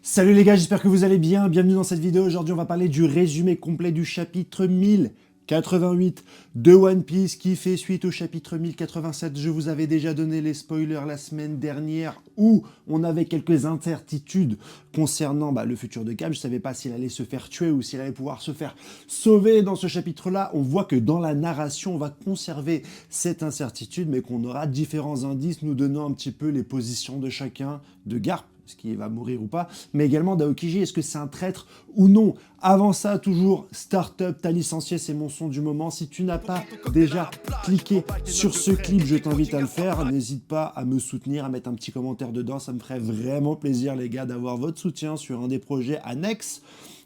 Salut les gars, j'espère que vous allez bien, bienvenue dans cette vidéo. Aujourd'hui on va parler du résumé complet du chapitre 1088 de One Piece qui fait suite au chapitre 1087. Je vous avais déjà donné les spoilers la semaine dernière où on avait quelques incertitudes concernant le futur de Cap. Je ne savais pas s'il allait se faire tuer ou s'il allait pouvoir se faire sauver dans ce chapitre-là. On voit que dans la narration on va conserver cette incertitude mais qu'on aura différents indices nous donnant un petit peu les positions de chacun, de Garp, est-ce qu'il va mourir ou pas, mais également d'Aokiji, est-ce que c'est un traître ou non. Avant ça, toujours, Startup, t'as licencié, c'est mon son du moment. Si tu n'as pas déjà cliqué sur ce clip, je t'invite à le faire. N'hésite pas à me soutenir, à mettre un petit commentaire dedans. Ça me ferait vraiment plaisir, les gars, d'avoir votre soutien sur un des projets annexes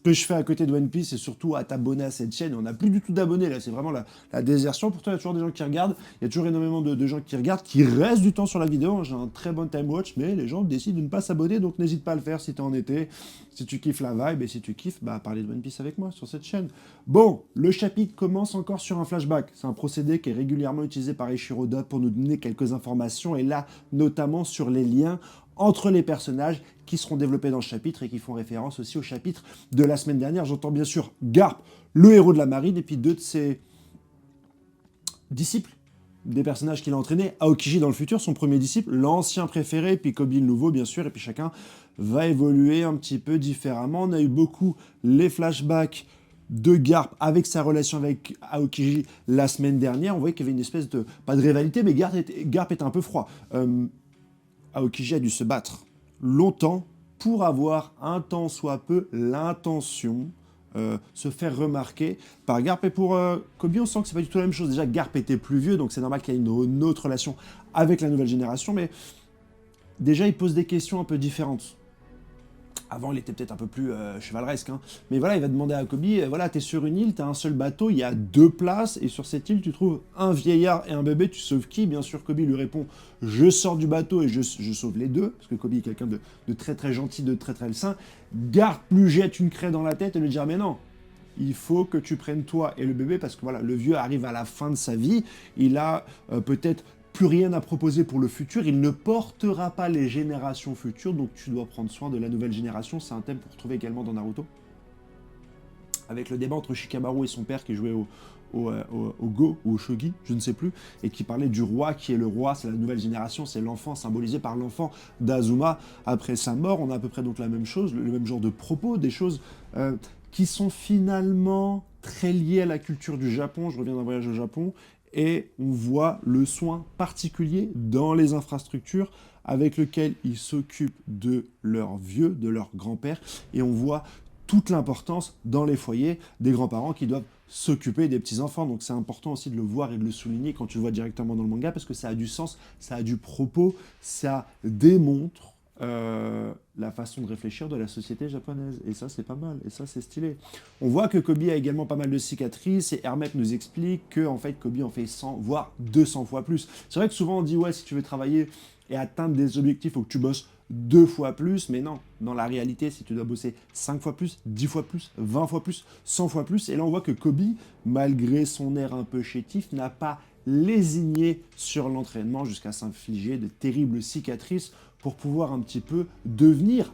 que je fais à côté de One Piece et surtout à t'abonner à cette chaîne. On n'a plus du tout d'abonnés là, c'est vraiment la désertion. Pourtant, il y a toujours des gens qui regardent, il y a toujours énormément de gens qui regardent, qui restent du temps sur la vidéo. J'ai un très bon time watch, mais les gens décident de ne pas s'abonner, donc n'hésite pas à le faire si t'es en été, si tu kiffes la vibe et si tu kiffes, parler de One Piece avec moi sur cette chaîne. Bon, le chapitre commence encore sur un flashback. C'est un procédé qui est régulièrement utilisé par Eiichiro Oda pour nous donner quelques informations, et là, notamment sur les liens entre les personnages qui seront développés dans le chapitre et qui font référence aussi au chapitre de la semaine dernière. J'entends bien sûr Garp, le héros de la marine, et puis deux de ses disciples, des personnages qu'il a entraînés. Aokiji dans le futur, son premier disciple, l'ancien préféré, puis Koby le nouveau bien sûr, et puis chacun va évoluer un petit peu différemment. On a eu beaucoup les flashbacks de Garp avec sa relation avec Aokiji la semaine dernière. On voyait qu'il y avait une espèce de, pas de rivalité, mais Garp était un peu froid. Aokiji a dû se battre longtemps pour avoir un tant soit peu l'intention se faire remarquer par Garp. Et pour Koby, on sent que c'est pas du tout la même chose. Déjà, Garp était plus vieux, donc c'est normal qu'il y ait une autre relation avec la nouvelle génération, mais déjà, il pose des questions un peu différentes. Avant, il était peut-être un peu plus chevaleresque, hein. Mais voilà, il va demander à Koby, voilà, t'es sur une île, t'as un seul bateau, il y a 2 places, et sur cette île, tu trouves un vieillard et un bébé, tu sauves qui? Bien sûr, Koby lui répond, je sors du bateau et je sauve les deux, parce que Koby est quelqu'un de très très gentil, de très très sain. Garp lui jette une craie dans la tête et lui dit, mais non, il faut que tu prennes toi et le bébé, parce que voilà, le vieux arrive à la fin de sa vie, il a peut-être plus rien à proposer pour le futur, il ne portera pas les générations futures, donc tu dois prendre soin de la nouvelle génération. C'est un thème qu'on retrouve également dans Naruto, avec le débat entre Shikamaru et son père qui jouait au Go ou au Shogi, je ne sais plus, et qui parlait du roi qui est le roi, c'est la nouvelle génération, c'est l'enfant symbolisé par l'enfant d'Azuma après sa mort. On a à peu près donc la même chose, le même genre de propos, des choses qui sont finalement très liées à la culture du Japon. Je reviens d'un voyage au Japon, et on voit le soin particulier dans les infrastructures avec lequel ils s'occupent de leurs vieux, de leurs grands-pères, et on voit toute l'importance dans les foyers des grands-parents qui doivent s'occuper des petits-enfants. Donc c'est important aussi de le voir et de le souligner quand tu le vois directement dans le manga, parce que ça a du sens, ça a du propos, ça démontre la façon de réfléchir de la société japonaise. Et ça, c'est pas mal. Et ça, c'est stylé. On voit que Koby a également pas mal de cicatrices. Et Hermep nous explique que, en fait, Koby en fait 100, voire 200 fois plus. C'est vrai que souvent, on dit, ouais, si tu veux travailler et atteindre des objectifs, il faut que tu bosses 2 fois plus. Mais non, dans la réalité, si tu dois bosser 5 fois plus, 10 fois plus, 20 fois plus, 100 fois plus. Et là, on voit que Koby, malgré son air un peu chétif, n'a pas lésigné sur l'entraînement jusqu'à s'infliger de terribles cicatrices pour pouvoir un petit peu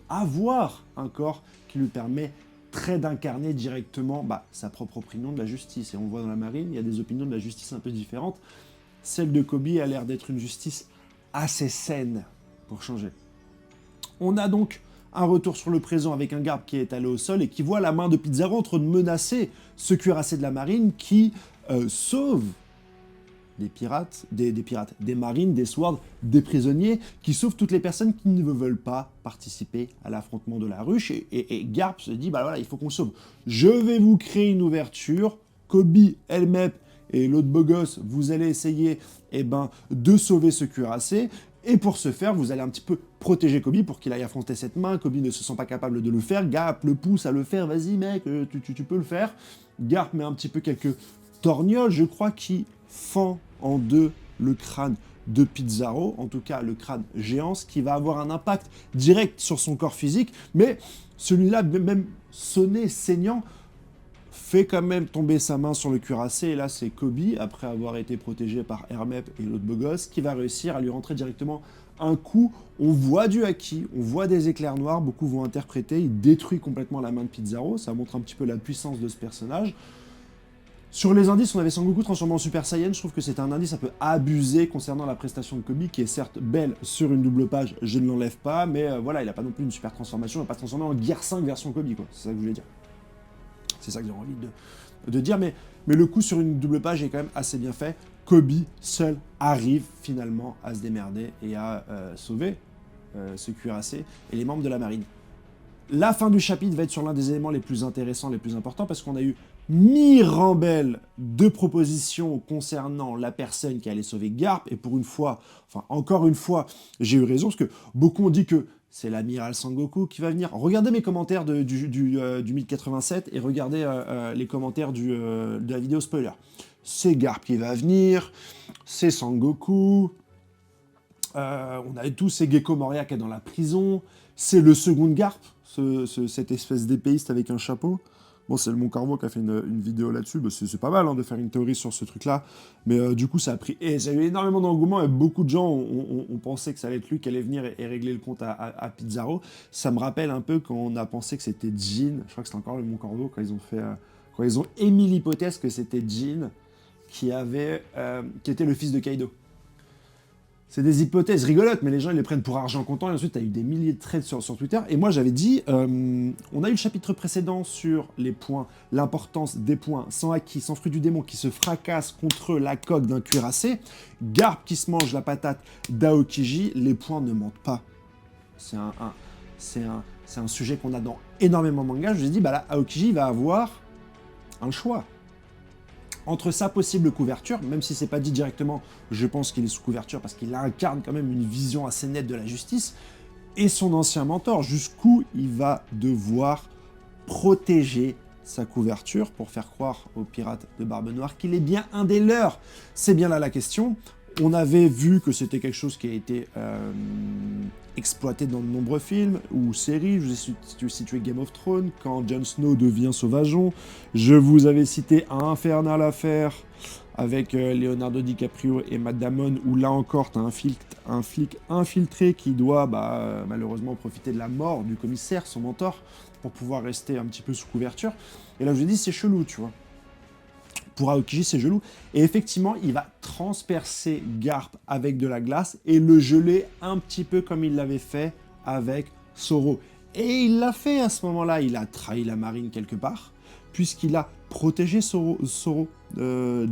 avoir un corps qui lui permet très d'incarner directement sa propre opinion de la justice. Et on voit dans la marine, il y a des opinions de la justice un peu différentes. Celle de Koby a l'air d'être une justice assez saine, pour changer. On a donc un retour sur le présent avec un Garp qui est allé au sol et qui voit la main de Pizarro en train de menacer ce cuirassé de la marine qui sauve des pirates, des marines, des swords, des prisonniers, qui sauvent toutes les personnes qui ne veulent pas participer à l'affrontement de la ruche. Et Garp se dit, voilà, il faut qu'on sauve. Je vais vous créer une ouverture. Koby, Helmep et l'autre beau gosse, vous allez essayer de sauver ce cuirassé. Et pour ce faire, vous allez un petit peu protéger Koby pour qu'il aille affronter cette main. Koby ne se sent pas capable de le faire. Garp le pousse à le faire. Vas-y mec, tu peux le faire. Garp met un petit peu quelques torgnoles, je crois, qui fend en deux le crâne de Pizarro, en tout cas le crâne géant, ce qui va avoir un impact direct sur son corps physique, mais celui-là, même sonné, saignant, fait quand même tomber sa main sur le cuirassé, et là c'est Koby, après avoir été protégé par Hermep et l'autre beau gosse, qui va réussir à lui rentrer directement un coup, on voit du haki, on voit des éclairs noirs, beaucoup vont interpréter, il détruit complètement la main de Pizarro, ça montre un petit peu la puissance de ce personnage. Sur les indices, on avait Sangoku transformé en Super Saiyan, je trouve que c'est un indice un peu abusé concernant la prestation de Kobe, qui est certes belle sur une double page, je ne l'enlève pas, mais voilà, il n'a pas non plus une super transformation, il va pas se transformer en Gear 5 version Kobe, quoi, c'est ça que je voulais dire. C'est ça que j'ai envie de dire, mais le coup sur une double page est quand même assez bien fait. Kobe, seul, arrive finalement à se démerder et à sauver ce cuirassé et les membres de la marine. La fin du chapitre va être sur l'un des éléments les plus intéressants, les plus importants, parce qu'on a eu mirambelle de propositions concernant la personne qui allait sauver Garp, et pour une fois, enfin encore une fois, j'ai eu raison, parce que beaucoup ont dit que c'est l'amiral Sangoku qui va venir. Regardez mes commentaires du 1087 et regardez les commentaires de la vidéo spoiler. C'est Garp qui va venir, c'est Sangoku, on a tous ces Gecko Moria qui est dans la prison, c'est le second Garp, cette espèce d'épéiste avec un chapeau. Bon, c'est le Mon Corvo qui a fait une vidéo là-dessus, bah, c'est pas mal hein, de faire une théorie sur ce truc-là, mais du coup ça a pris... Et ça a eu énormément d'engouement, et beaucoup de gens ont pensé que ça allait être lui qui allait venir et régler le compte à Pizarro. Ça me rappelle un peu quand on a pensé que c'était Jin, je crois que c'était encore le Mon Corvo, quand ils ont fait... quand ils ont émis l'hypothèse que c'était Jin qui était le fils de Kaido. C'est des hypothèses rigolotes, mais les gens ils les prennent pour argent comptant, et ensuite tu as eu des milliers de threads sur Twitter, et moi j'avais dit, on a eu le chapitre précédent sur les points, l'importance des points sans haki, sans fruit du démon, qui se fracasse contre la coque d'un cuirassé, Garp qui se mange la patate d'Aokiji, les points ne mentent pas. C'est un sujet qu'on a dans énormément de mangas, je me suis dit, bah là, Aokiji va avoir un choix. Entre sa possible couverture, même si c'est pas dit directement, je pense qu'il est sous couverture parce qu'il incarne quand même une vision assez nette de la justice, et son ancien mentor, jusqu'où il va devoir protéger sa couverture pour faire croire aux pirates de Barbe Noire qu'il est bien un des leurs. C'est bien là la question. On avait vu que c'était quelque chose qui a été exploité dans de nombreux films ou séries. Je vous ai situé Game of Thrones, quand Jon Snow devient sauvageon. Je vous avais cité Infernal Affair avec Leonardo DiCaprio et Matt Damon, où là encore, tu as un flic infiltré qui doit malheureusement profiter de la mort du commissaire, son mentor, pour pouvoir rester un petit peu sous couverture. Et là, je vous dis, c'est chelou, tu vois. Pour Aokiji, c'est gelou. Et effectivement, il va transpercer Garp avec de la glace et le geler un petit peu comme il l'avait fait avec Zoro. Et il l'a fait à ce moment-là. Il a trahi la marine quelque part, puisqu'il a protégé Zoro,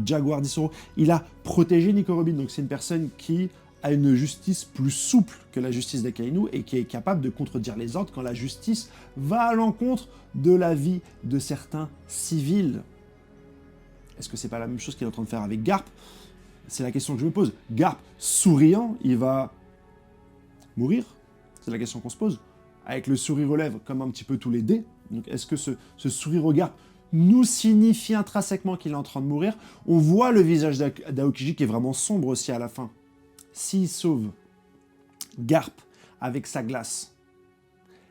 Jaguar dit Zoro. Il a protégé Nico Robin. Donc c'est une personne qui a une justice plus souple que la justice d'Akainu et qui est capable de contredire les ordres quand la justice va à l'encontre de la vie de certains civils. Est-ce que c'est pas la même chose qu'il est en train de faire avec Garp? C'est la question que je me pose. Garp, souriant, il va mourir? C'est la question qu'on se pose. Avec le sourire aux lèvres, comme un petit peu tous les dés. Donc, est-ce que ce sourire au Garp nous signifie intrinsèquement qu'il est en train de mourir? On voit le visage d'Aokiji qui est vraiment sombre aussi à la fin. S'il sauve Garp avec sa glace,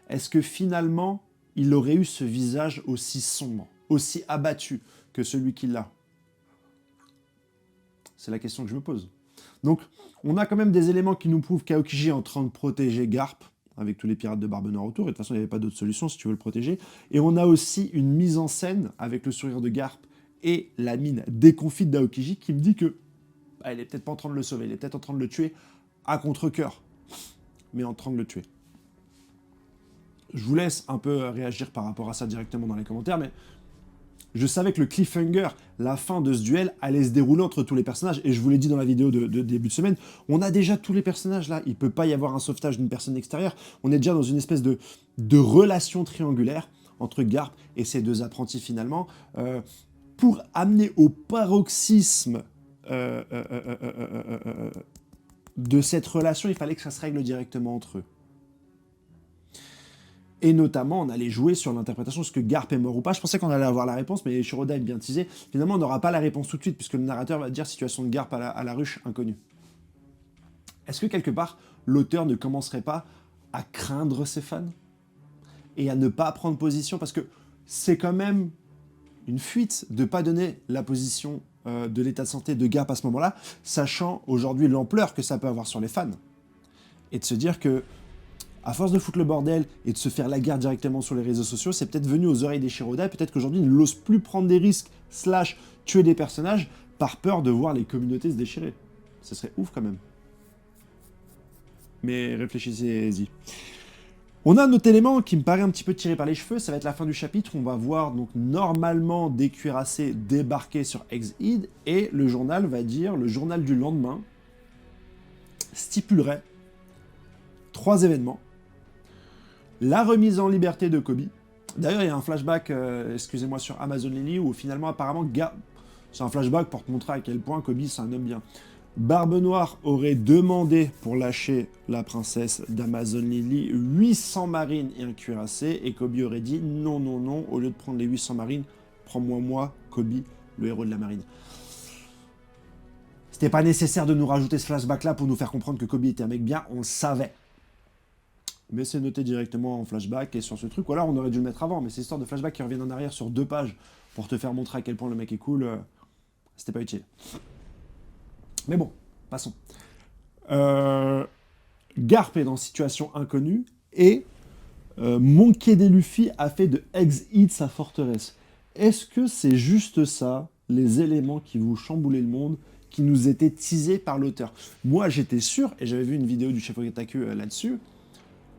est-ce que finalement, il aurait eu ce visage aussi sombre, aussi abattu que celui qu'il a? C'est la question que je me pose. Donc, on a quand même des éléments qui nous prouvent qu'Aokiji est en train de protéger Garp, avec tous les pirates de Barbe Noire autour, et de toute façon, il n'y avait pas d'autre solution si tu veux le protéger. Et on a aussi une mise en scène, avec le sourire de Garp et la mine déconfite d'Aokiji, qui me dit que elle est peut-être pas en train de le sauver, elle est peut-être en train de le tuer à contre-cœur, mais en train de le tuer. Je vous laisse un peu réagir par rapport à ça directement dans les commentaires, mais je savais que le cliffhanger, la fin de ce duel, allait se dérouler entre tous les personnages. Et je vous l'ai dit dans la vidéo de début de semaine, on a déjà tous les personnages là. Il ne peut pas y avoir un sauvetage d'une personne extérieure. On est déjà dans une espèce de relation triangulaire entre Garp et ses deux apprentis finalement. Pour amener au paroxysme de cette relation, il fallait que ça se règle directement entre eux. Et notamment, on allait jouer sur l'interprétation, est-ce que Garp est mort ou pas. Je pensais qu'on allait avoir la réponse, mais Shiroda est bien teasé. Finalement, on n'aura pas la réponse tout de suite, puisque le narrateur va dire situation de Garp à la ruche inconnue. Est-ce que quelque part, l'auteur ne commencerait pas à craindre ses fans et à ne pas prendre position? Parce que c'est quand même une fuite de ne pas donner la position de l'état de santé de Garp à ce moment-là, sachant aujourd'hui l'ampleur que ça peut avoir sur les fans. et de se dire que, à force de foutre le bordel et de se faire la guerre directement sur les réseaux sociaux, c'est peut-être venu aux oreilles des Shiroda, et peut-être qu'aujourd'hui, ils n'osent plus prendre des risques, / tuer des personnages, par peur de voir les communautés se déchirer. Ce serait ouf quand même. Mais réfléchissez-y. On a un autre élément qui me paraît un petit peu tiré par les cheveux, ça va être la fin du chapitre. On va voir donc normalement des cuirassés débarquer sur Exide, et le journal va dire, le journal du lendemain stipulerait 3 événements. La remise en liberté de Koby. D'ailleurs, il y a un flashback, excusez-moi, sur Amazon Lily, où finalement, apparemment, c'est un flashback pour te montrer à quel point Koby, c'est un homme bien. Barbe Noire aurait demandé, pour lâcher la princesse d'Amazon Lily, 800 marines et un cuirassé, et Koby aurait dit non, non, non, au lieu de prendre les 800 marines, prends-moi moi, Koby, le héros de la marine. C'était pas nécessaire de nous rajouter ce flashback-là pour nous faire comprendre que Koby était un mec bien, on le savait. Mais c'est noté directement en flashback et sur ce truc, ou alors on aurait dû le mettre avant, mais ces histoires de flashback qui reviennent en arrière sur 2 pages pour te faire montrer à quel point le mec est cool, c'était pas utile. Mais bon, passons. Garp est dans situation inconnue, et Monkey D. Luffy a fait de Exide sa forteresse. Est-ce que c'est juste ça, les éléments qui vous chambouler le monde, qui nous étaient teasés par l'auteur? Moi, j'étais sûr, et j'avais vu une vidéo du chef Okataku là-dessus,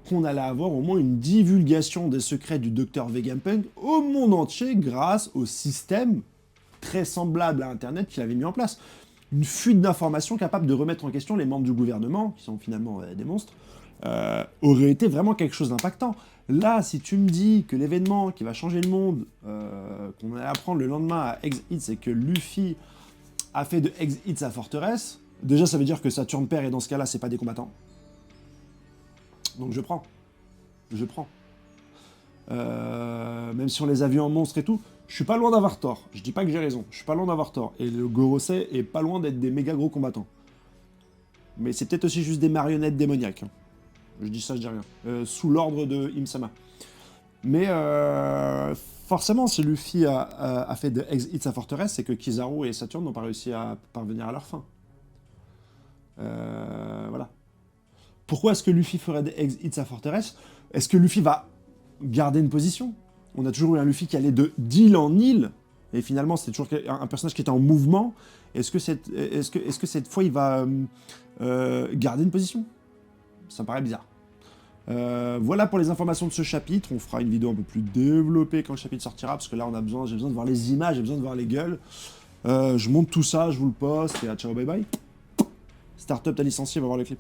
qu'on allait avoir au moins une divulgation des secrets du docteur Vegapunk au monde entier grâce au système très semblable à Internet qu'il avait mis en place. Une fuite d'informations capable de remettre en question les membres du gouvernement, qui sont finalement des monstres, aurait été vraiment quelque chose d'impactant. Là, si tu me dis que l'événement qui va changer le monde, qu'on allait apprendre le lendemain à Exide, c'est que Luffy a fait de Exide sa forteresse, déjà ça veut dire que Saturne Père, et dans ce cas-là, c'est pas des combattants. Donc je prends. Je prends. Même si on les a vus en monstre et tout, je suis pas loin d'avoir tort. Je dis pas que j'ai raison, je suis pas loin d'avoir tort. Et le Gorosei est pas loin d'être des méga gros combattants. Mais c'est peut-être aussi juste des marionnettes démoniaques. Hein. Je dis ça, je dis rien. Sous l'ordre de Im-sama. Mais forcément, si Luffy a fait de Exide sa forteresse, c'est que Kizaru et Saturne n'ont pas réussi à parvenir à leur fin. Voilà. Pourquoi est-ce que Luffy ferait de Exide sa forteresse? Est-ce que Luffy va garder une position? On a toujours eu un Luffy qui allait d'île en île, et finalement c'était toujours un personnage qui était en mouvement. Est-ce que cette fois il va garder une position? Ça me paraît bizarre. Voilà pour les informations de ce chapitre. On fera une vidéo un peu plus développée quand le chapitre sortira, parce que là j'ai besoin de voir les images, j'ai besoin de voir les gueules. Je monte tout ça, je vous le poste, et ciao, bye bye. Startup, t'as licencié, va voir le clip.